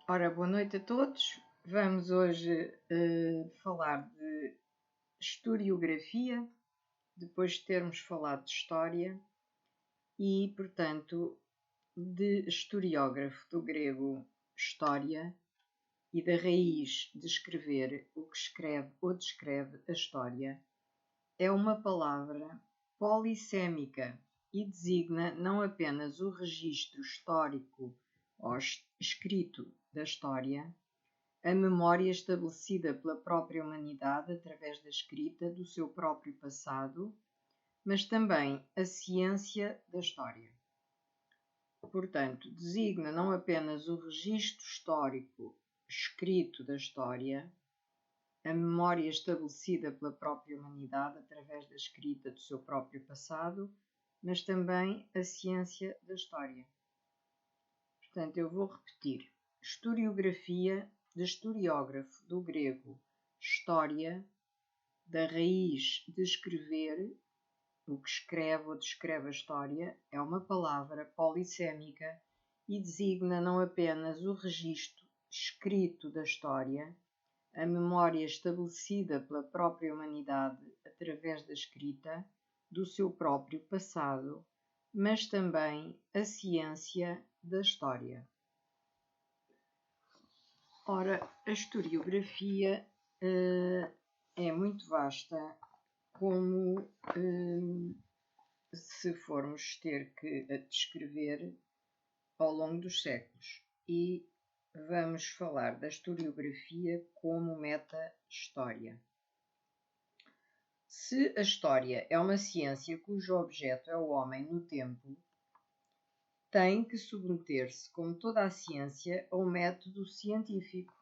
Ora, boa noite a todos. Vamos hoje falar de historiografia, depois de termos falado de história e, portanto, de historiógrafo, do grego história, e da raiz de escrever o que escreve ou descreve a história. É uma palavra polissémica e designa não apenas o registro histórico ou escrito da história, a memória estabelecida pela própria humanidade através da escrita do seu próprio passado, mas também a ciência da história. Portanto, designa não apenas o registro histórico escrito da história, a memória estabelecida pela própria humanidade através da escrita do seu próprio passado, mas também a ciência da história. Portanto, eu vou repetir. Historiografia, de historiógrafo, do grego história, da raiz de escrever, o que escreve ou descreve a história, é uma palavra polissémica e designa não apenas o registro escrito da história, a memória estabelecida pela própria humanidade através da escrita do seu próprio passado, mas também a ciência da história. Ora, a historiografia é muito vasta, como se formos ter que a descrever ao longo dos séculos. E vamos falar da historiografia como meta-história. Se a história é uma ciência cujo objeto é o homem no tempo, tem que submeter-se, como toda a ciência, ao método científico.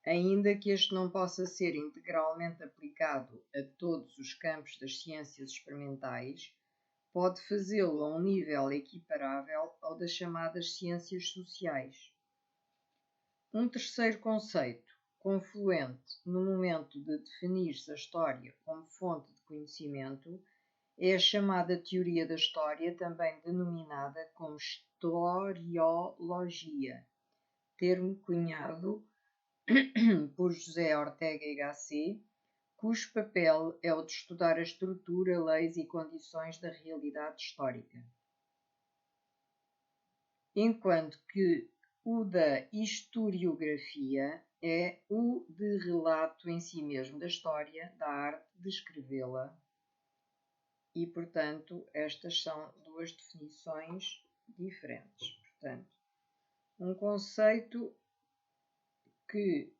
Ainda que este não possa ser integralmente aplicado a todos os campos das ciências experimentais, pode fazê-lo a um nível equiparável ao das chamadas ciências sociais. Um terceiro conceito, confluente no momento de definir-se a história como fonte de conhecimento, é a chamada teoria da história, também denominada como historiologia, termo cunhado por José Ortega y Gasset, cujo papel é o de estudar a estrutura, leis e condições da realidade histórica. Enquanto que o da historiografia é o de relato em si mesmo da história, da arte de escrevê-la. E, portanto, estas são duas definições diferentes. Portanto, um conceito que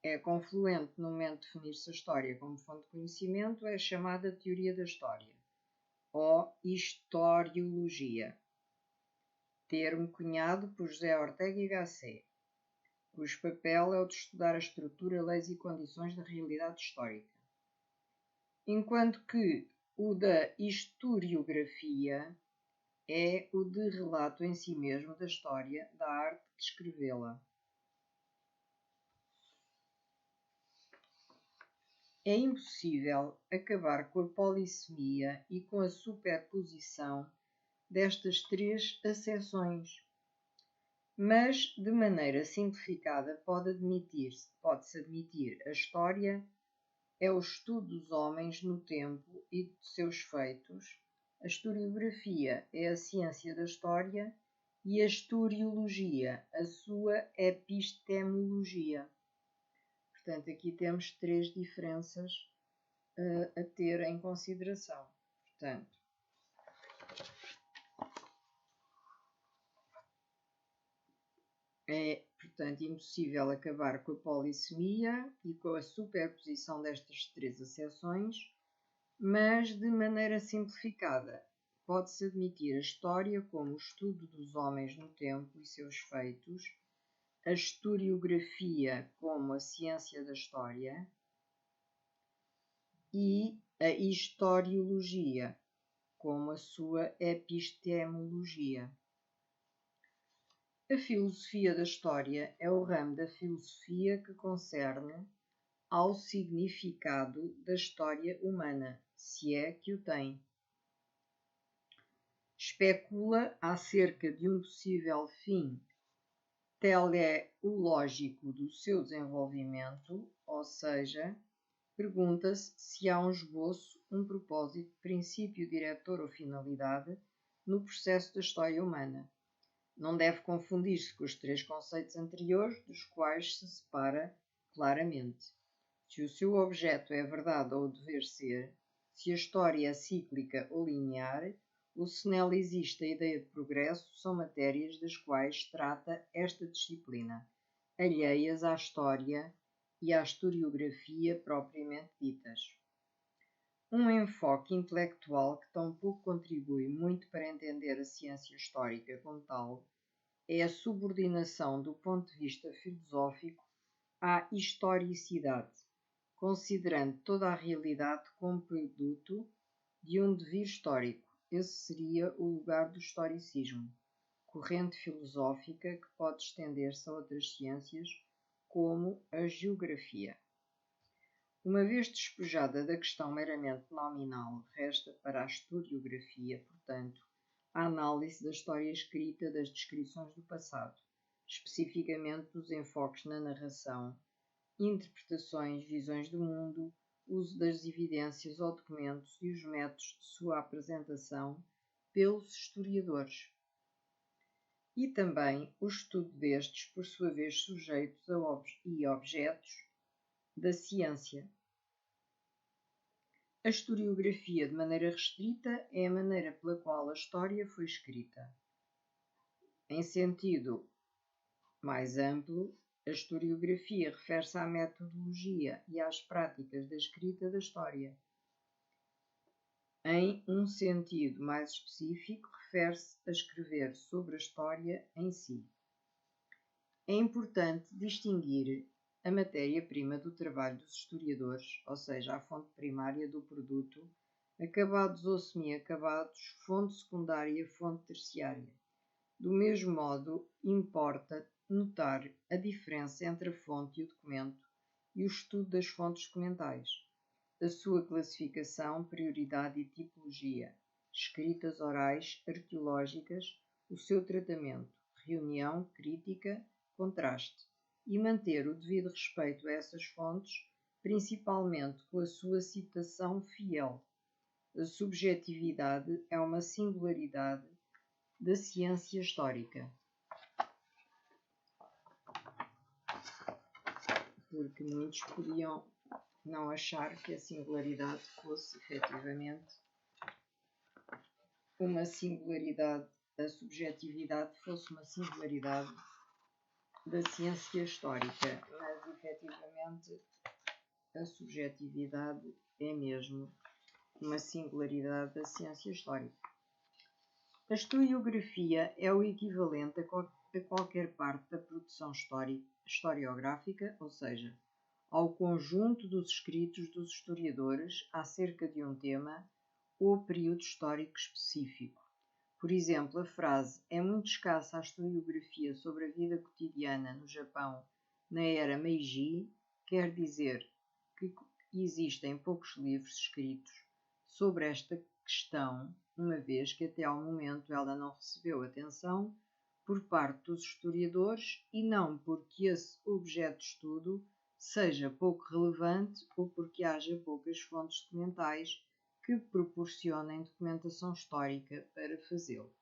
é confluente no momento de definir-se a história como fonte de conhecimento é a chamada teoria da história, ou historiologia, termo cunhado por José Ortega y Gasset, cujo papel é o de estudar a estrutura, leis e condições da realidade histórica. Enquanto que o da historiografia é o de relato em si mesmo da história, da arte de escrevê-la. É impossível acabar com a polissemia e com a superposição destas três acessões, mas, de maneira simplificada, pode-se admitir a história é o estudo dos homens no tempo e de seus feitos, a historiografia é a ciência da história e a historiologia a sua epistemologia. Portanto, aqui temos três diferenças a ter em consideração. Portanto, é, impossível acabar com a polissemia e com a superposição destas três acessões, mas, de maneira simplificada, pode-se admitir a história como o estudo dos homens no tempo e seus feitos, a historiografia como a ciência da história e a historiologia como a sua epistemologia. A filosofia da história é o ramo da filosofia que concerne ao significado da história humana, se é que o tem. Especula acerca de um possível fim teleológico do seu desenvolvimento, ou seja, pergunta-se se há um esboço, um propósito, princípio diretor ou finalidade no processo da história humana. Não deve confundir-se com os três conceitos anteriores, dos quais se separa claramente. Se o seu objeto é a verdade ou o dever ser, se a história é cíclica ou linear, ou se nela existe a ideia de progresso, são matérias das quais trata esta disciplina, alheias à história e à historiografia propriamente ditas. Um enfoque intelectual que tão pouco contribui muito para entender a ciência histórica como tal é a subordinação do ponto de vista filosófico à historicidade, considerando toda a realidade como produto de um devir histórico. Esse seria o lugar do historicismo, corrente filosófica que pode estender-se a outras ciências, como a geografia. Uma vez despojada da questão meramente nominal, resta para a historiografia, portanto, a análise da história escrita das descrições do passado, especificamente dos enfoques na narração, interpretações, visões do mundo, uso das evidências ou documentos e os métodos de sua apresentação pelos historiadores. E também o estudo destes, por sua vez sujeitos a objetos da ciência. A historiografia, de maneira restrita, é a maneira pela qual a história foi escrita. Em sentido mais amplo, a historiografia refere-se à metodologia e às práticas da escrita da história. Em um sentido mais específico, refere-se a escrever sobre a história em si. É importante distinguir a matéria-prima do trabalho dos historiadores, ou seja, a fonte primária do produto, acabados ou semi-acabados, fonte secundária, fonte terciária. Do mesmo modo, importa notar a diferença entre a fonte e o documento e o estudo das fontes documentais, a sua classificação, prioridade e tipologia, escritas orais, arqueológicas, o seu tratamento, reunião, crítica, contraste, e manter o devido respeito a essas fontes, principalmente com a sua citação fiel. A subjetividade é uma singularidade da ciência histórica. Porque muitos podiam não achar que a singularidade fosse efetivamente uma singularidade, a subjetividade fosse uma singularidade da ciência histórica, mas efetivamente a subjetividade é mesmo uma singularidade da ciência histórica. A historiografia é o equivalente a qualquer parte da produção historiográfica, ou seja, ao conjunto dos escritos dos historiadores acerca de um tema ou período histórico específico. Por exemplo, a frase "é muito escassa a historiografia sobre a vida cotidiana no Japão na era Meiji" quer dizer que existem poucos livros escritos sobre esta questão, uma vez que até ao momento ela não recebeu atenção por parte dos historiadores e não porque esse objeto de estudo seja pouco relevante ou porque haja poucas fontes documentais que proporcionem documentação histórica para fazê-lo.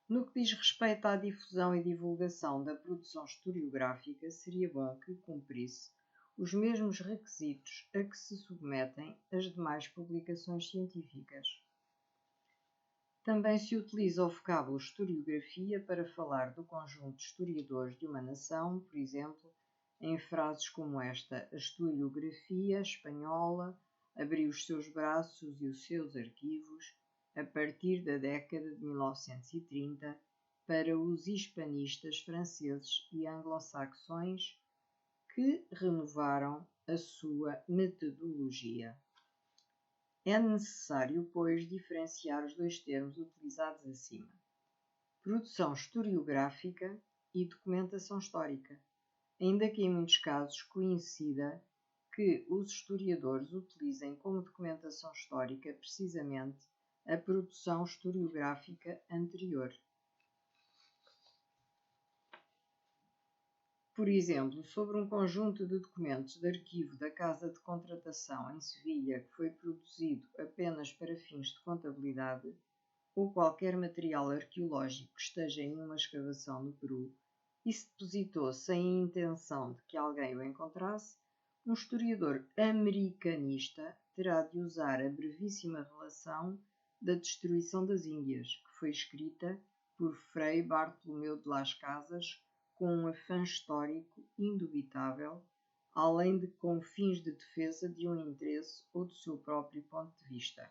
No que diz respeito à difusão e divulgação da produção historiográfica, seria bom que cumprisse os mesmos requisitos a que se submetem as demais publicações científicas. Também se utiliza o vocábulo historiografia para falar do conjunto de historiadores de uma nação, por exemplo, em frases como esta: a historiografia espanhola abriu os seus braços e os seus arquivos a partir da década de 1930 para os hispanistas franceses e anglo-saxões que renovaram a sua metodologia. É necessário, pois, diferenciar os dois termos utilizados acima: produção historiográfica e documentação histórica, ainda que em muitos casos coincida que os historiadores utilizem como documentação histórica precisamente a produção historiográfica anterior. por exemplo, sobre um conjunto de documentos de arquivo da Casa de Contratação em Sevilha que foi produzido apenas para fins de contabilidade, ou qualquer material arqueológico que esteja em uma escavação no Peru e se depositou sem a intenção de que alguém o encontrasse, um historiador americanista terá de usar a brevíssima relação da destruição das Índias, que foi escrita por Frei Bartolomeu de Las Casas com um afã histórico indubitável, além de com fins de defesa de um interesse ou do seu próprio ponto de vista.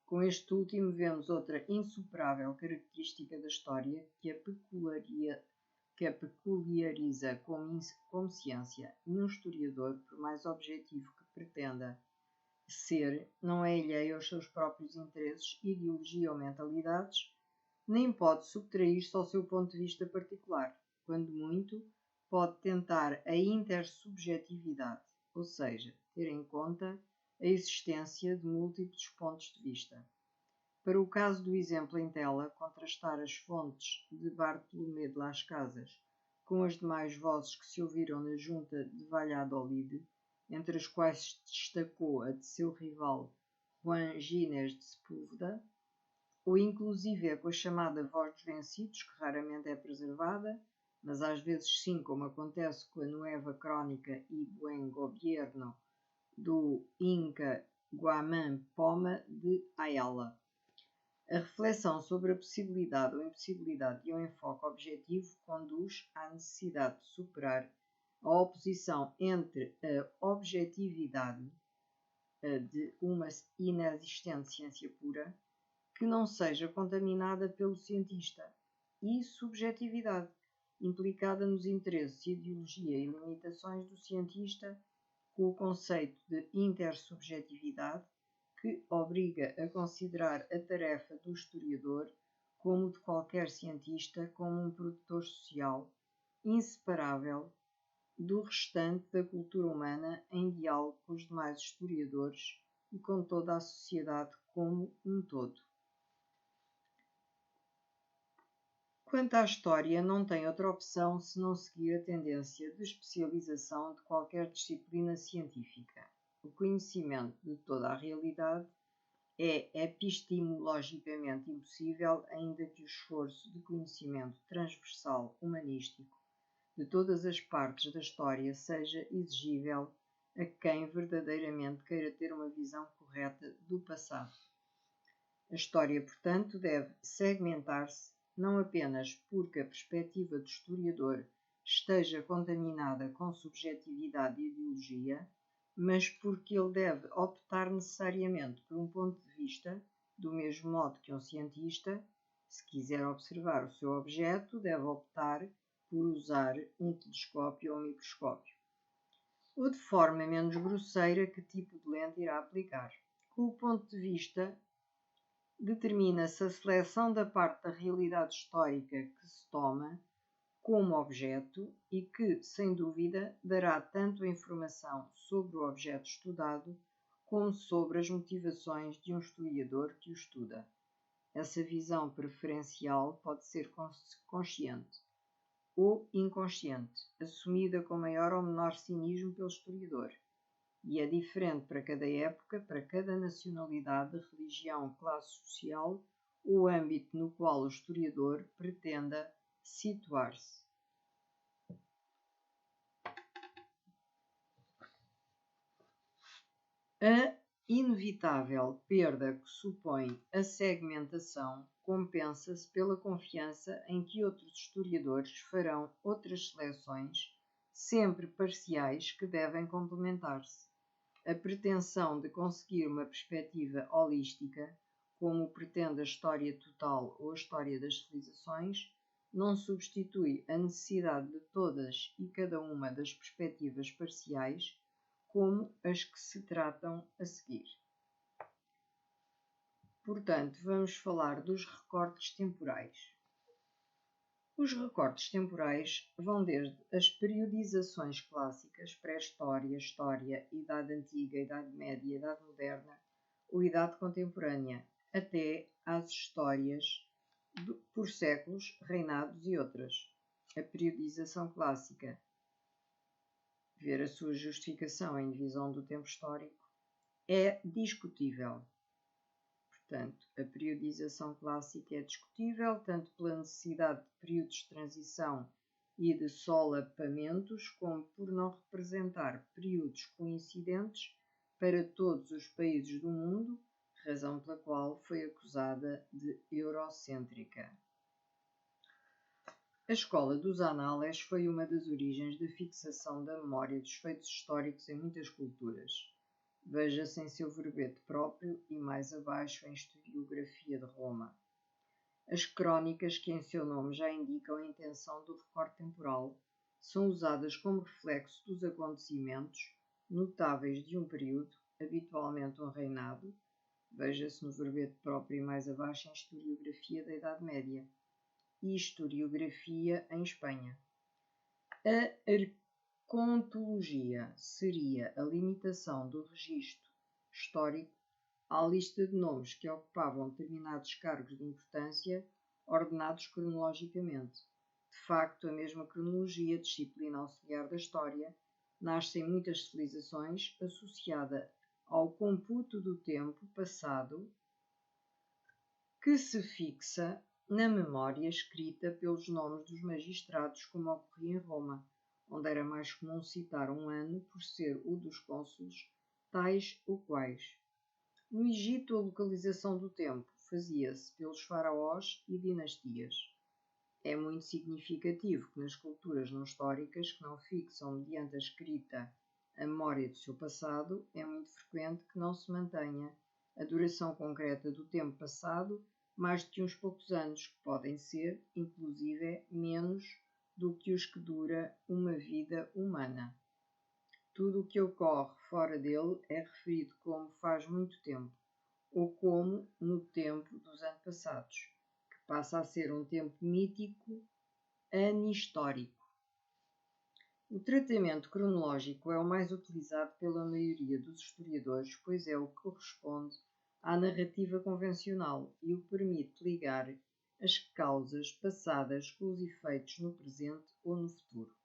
Com este último vemos outra insuperável característica da história que a peculiariza como ciência. Nenhum historiador, por mais objetivo que pretenda ser, não é alheio aos seus próprios interesses, ideologia ou mentalidades, nem pode subtrair-se ao seu ponto de vista particular. Quando muito, pode tentar a intersubjetividade, ou seja, ter em conta a existência de múltiplos pontos de vista. Para o caso do exemplo em tela, contrastar as fontes de Bartolomé de Las Casas com as demais vozes que se ouviram na junta de Valladolid, entre as quais destacou a de seu rival Juan Ginés de Sepúlveda, ou inclusive com a chamada voz dos vencidos, que raramente é preservada, mas às vezes sim, como acontece com a Nueva Crónica e Buen Gobierno do Inca Guamán Poma de Ayala. A reflexão sobre a possibilidade ou impossibilidade de um enfoque objetivo conduz à necessidade de superar a oposição entre a objetividade de uma inexistente ciência pura, que não seja contaminada pelo cientista, e subjetividade, implicada nos interesses, ideologia e limitações do cientista, com o conceito de intersubjetividade, que obriga a considerar a tarefa do historiador, como de qualquer cientista, como um produtor social, inseparável do restante da cultura humana, em diálogo com os demais historiadores e com toda a sociedade como um todo. Quanto à história, não tem outra opção senão seguir a tendência de especialização de qualquer disciplina científica. O conhecimento de toda a realidade é epistemologicamente impossível, ainda que o esforço de conhecimento transversal humanístico de todas as partes da história seja exigível a quem verdadeiramente queira ter uma visão correta do passado. A história, portanto, deve segmentar-se não apenas porque a perspectiva do historiador esteja contaminada com subjetividade e ideologia, mas porque ele deve optar necessariamente por um ponto de vista, do mesmo modo que um cientista, se quiser observar o seu objeto, deve optar por usar um telescópio ou um microscópio. Ou de forma menos grosseira, que tipo de lente irá aplicar. Com o ponto de vista, determina-se a seleção da parte da realidade histórica que se toma como objeto e que, sem dúvida, dará tanto a informação sobre o objeto estudado como sobre as motivações de um historiador que o estuda. Essa visão preferencial pode ser consciente ou inconsciente, assumida com maior ou menor cinismo pelo historiador, e é diferente para cada época, para cada nacionalidade, religião, classe social ou âmbito no qual o historiador pretenda situar-se. A inevitável perda que supõe a segmentação compensa-se pela confiança em que outros historiadores farão outras seleções, sempre parciais, que devem complementar-se. A pretensão de conseguir uma perspectiva holística, como pretende a história total ou a história das civilizações, não substitui a necessidade de todas e cada uma das perspectivas parciais, como as que se tratam a seguir. Portanto, vamos falar dos recortes temporais. Os recortes temporais vão desde as periodizações clássicas, pré-história, história, Idade Antiga, Idade Média, Idade Moderna ou Idade Contemporânea, até às histórias por séculos, reinados e outras. a periodização clássica, ver a sua justificação em divisão do tempo histórico, é discutível. Portanto, a periodização clássica é discutível tanto pela necessidade de períodos de transição e de solapamentos, como por não representar períodos coincidentes para todos os países do mundo, razão pela qual foi acusada de eurocêntrica. A escola dos análises foi uma das origens da fixação da memória dos feitos históricos em muitas culturas. Veja-se em seu verbete próprio e mais abaixo em Historiografia de Roma. As crónicas, que em seu nome já indicam a intenção do recorte temporal, são usadas como reflexo dos acontecimentos notáveis de um período, habitualmente um reinado. Veja-se no verbete próprio e mais abaixo em Historiografia da Idade Média e Historiografia em Espanha. A arcontologia seria a limitação do registro histórico à lista de nomes que ocupavam determinados cargos de importância, ordenados cronologicamente. De facto, a mesma cronologia, disciplina auxiliar da história, nasce em muitas civilizações associada ao computo do tempo passado que se fixa na memória escrita pelos nomes dos magistrados, como ocorria em Roma, onde era mais comum citar um ano por ser o dos cônsules, tais ou quais. No Egito, a localização do tempo fazia-se pelos faraós e dinastias. É muito significativo que nas culturas não históricas, que não fixam mediante a escrita a memória do seu passado, é muito frequente que não se mantenha a duração concreta do tempo passado mais de uns poucos anos, que podem ser, inclusive, menos do que os que dura uma vida humana. Tudo o que ocorre fora dele é referido como faz muito tempo, ou como no tempo dos antepassados, que passa a ser um tempo mítico, anistórico. O tratamento cronológico é o mais utilizado pela maioria dos historiadores, pois é o que corresponde à narrativa convencional e o que permite ligar as causas passadas com os efeitos no presente ou no futuro.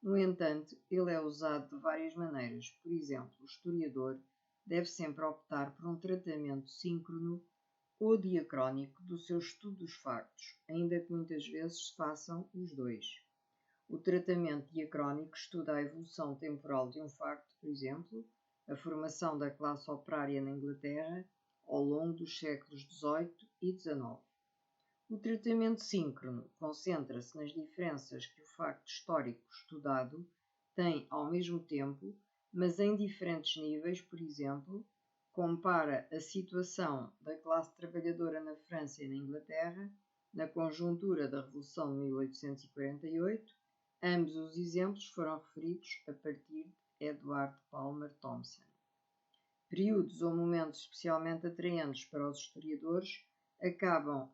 No entanto, ele é usado de várias maneiras. Por exemplo, o historiador deve sempre optar por um tratamento síncrono ou diacrónico do seu estudo dos factos, ainda que muitas vezes se façam os dois. O tratamento diacrónico estuda a evolução temporal de um facto, por exemplo, a formação da classe operária na Inglaterra ao longo dos séculos XVIII e XIX. O tratamento síncrono concentra-se nas diferenças que o facto histórico estudado tem ao mesmo tempo, mas em diferentes níveis. Por exemplo, compara a situação da classe trabalhadora na França e na Inglaterra na conjuntura da Revolução de 1848. Ambos os exemplos foram referidos a partir de Edward Palmer Thompson. Períodos ou momentos especialmente atraentes para os historiadores acabam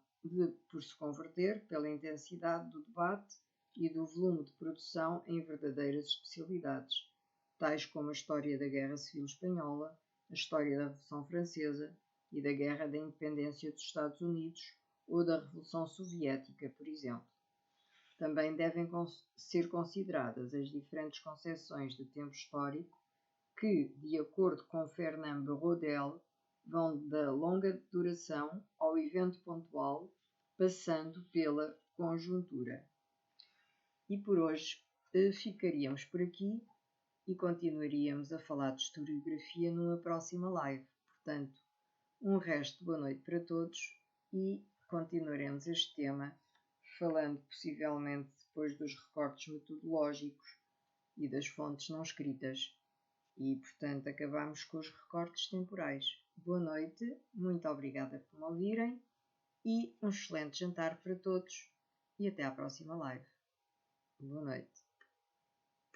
por se converter, pela intensidade do debate e do volume de produção, em verdadeiras especialidades, tais como a história da Guerra Civil Espanhola, a história da Revolução Francesa e da Guerra da Independência dos Estados Unidos ou da Revolução Soviética, por exemplo. Também devem ser consideradas as diferentes concepções de tempo histórico que, de acordo com Fernand Braudel, vão da longa duração ao evento pontual, passando pela conjuntura. E por hoje ficaríamos por aqui e continuaríamos a falar de historiografia numa próxima live. Portanto, um resto de boa noite para todos e continuaremos este tema falando possivelmente depois dos recortes metodológicos e das fontes não escritas. E, portanto, acabamos com os recortes temporais. Boa noite, muito obrigada por me ouvirem e um excelente jantar para todos e até à próxima live. Boa noite.